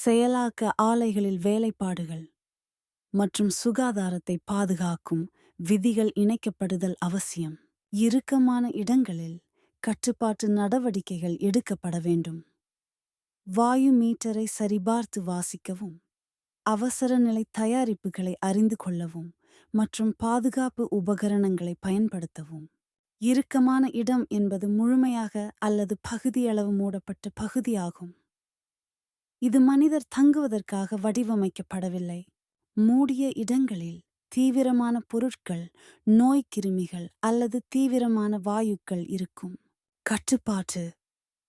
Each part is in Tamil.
செயலாக்க ஆலைகளில் வேலைப்பாடுகள் மற்றும் சுகாதாரத்தை பாதுகாக்கும் விதிகள் இணைக்கப்படுதல் அவசியம். இறுக்கமான இடங்களில் கட்டுப்பாட்டு நடவடிக்கைகள் எடுக்கப்பட வேண்டும். வாயு மீட்டரை சரிபார்த்து வாசிக்கவும், அவசரநிலை தயாரிப்புகளை அறிந்து கொள்ளவும் மற்றும் பாதுகாப்பு உபகரணங்களை பயன்படுத்தவும். இறுக்கமான இடம் என்பது முழுமையாக அல்லது பகுதியளவு மூடப்பட்ட பகுதியாகும். இது மனிதர் தங்குவதற்காக வடிவமைக்கப்படவில்லை. மூடிய இடங்களில் தீவிரமான பொருட்கள், நோய்க்கிருமிகள் அல்லது தீவிரமான வாயுக்கள் இருக்கும். கட்டுப்பாட்டு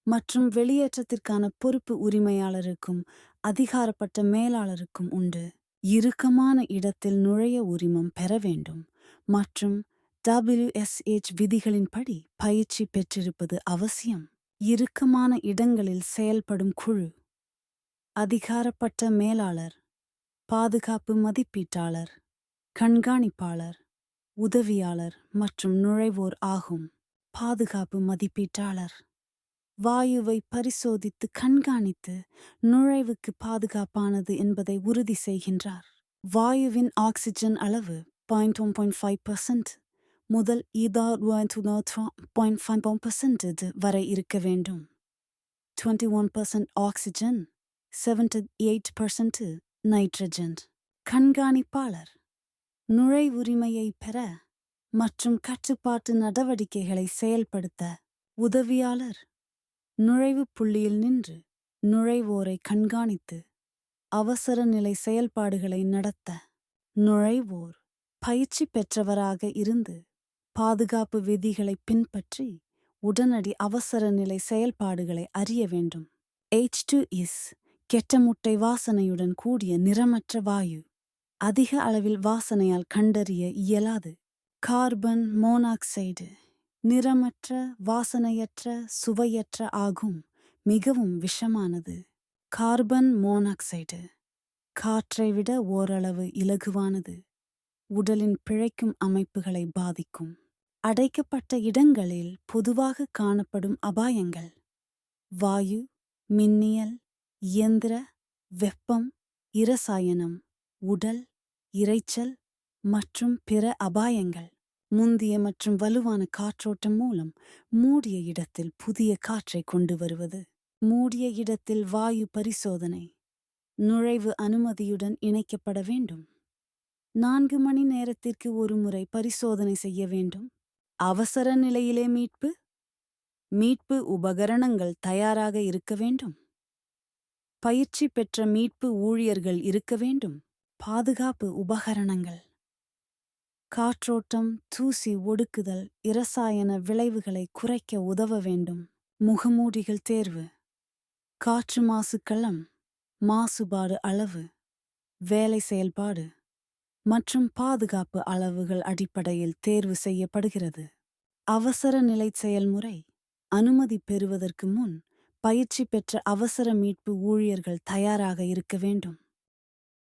மற்றும் வெளியேற்றத்திற்கான பொறுப்பு உரிமையாளருக்கும் அதிகாரப்பட்ட மேலாளருக்கும் உண்டு. இறுக்கமான இடத்தில் நுழைய உரிமம் பெற வேண்டும் மற்றும் WSH விதிகளின்படி பயிற்சி பெற்றிருப்பது அவசியம். இறுக்கமான இடங்களில் செயல்படும் குழு அதிகாரப்பட்ட மேலாளர், பாதுகாப்பு மதிப்பீட்டாளர், கண்காணிப்பாளர், உதவியாளர் மற்றும் நுழைவோர் ஆகும். பாதுகாப்பு மதிப்பீட்டாளர் வாயுவை பரிசோதித்து கண்காணித்து நுழைவுக்கு பாதுகாப்பானது என்பதை உறுதி செய்கின்றார். வாயுவின் ஆக்சிஜன் அளவு 0.5% முதல் 0.5% வரை இருக்க வேண்டும். 21% ஆக்சிஜன், 78% நைட்ரஜன். கண்காணிப்பாளர் நுழைவுரிமையை பெற மற்றும் கட்டுப்பாட்டு நடவடிக்கைகளை செயல்படுத்த. உதவியாளர் நுழைவு புள்ளியில் நின்று நுழைவோரை கண்காணித்து அவசர நிலை செயல்பாடுகளை நடத்த. நுழைவோர் பயிற்சி பெற்றவராக இருந்து பாதுகாப்பு விதிகளை பின்பற்றி உடனடி அவசர நிலை செயல்பாடுகளை அறிய வேண்டும். H2S கெட்ட முட்டை வாசனையுடன் கூடிய நிறமற்ற வாயு. அதிக அளவில் வாசனையால் கண்டறிய இயலாது. கார்பன் மோனாக்சைடு நிறமற்ற, வாசனையற்ற, சுவையற்ற ஆகும். மிகவும் விஷமானது. கார்பன் மோனாக்சைடு காற்றை விட ஓரளவு இலகுவானது. உடலின் பிழைக்கும் அமைப்புகளை பாதிக்கும். அடைக்கப்பட்ட இடங்களில் பொதுவாக காணப்படும் அபாயங்கள்: வாயு, மின்னியல், இயந்திர, வெப்பம், இரசாயனம், உடல், இரைச்சல் மற்றும் பிற அபாயங்கள். முந்திய மற்றும் வலுவான காற்றோட்டம் மூலம் மூடிய இடத்தில் புதிய காற்றை கொண்டு வருவது. மூடிய இடத்தில் வாயு பரிசோதனை நுழைவு அனுமதியுடன் இணைக்கப்பட வேண்டும். 4 மணி நேரத்திற்கு ஒரு முறை பரிசோதனை செய்ய வேண்டும். அவசர நிலையிலே மீட்பு உபகரணங்கள் தயாராக இருக்க வேண்டும். பயிற்சி பெற்ற மீட்பு ஊழியர்கள் இருக்க வேண்டும். பாதுகாப்பு உபகரணங்கள் காற்றோட்டம், தூசி ஒடுக்குதல், இரசாயன விளைவுகளை குறைக்க உதவ வேண்டும். முகமூடிகள் தேர்வு காற்று மாசுக்களம், மாசுபாடு அளவு, வேலை செயல்பாடு மற்றும் பாதுகாப்பு அளவுகள் அடிப்படையில் தேர்வு செய்யப்படுகிறது. அவசர நிலை செயல்முறை அனுமதி பெறுவதற்கு முன் பயிற்சி பெற்ற அவசர மீட்பு ஊழியர்கள் தயாராக இருக்க வேண்டும்.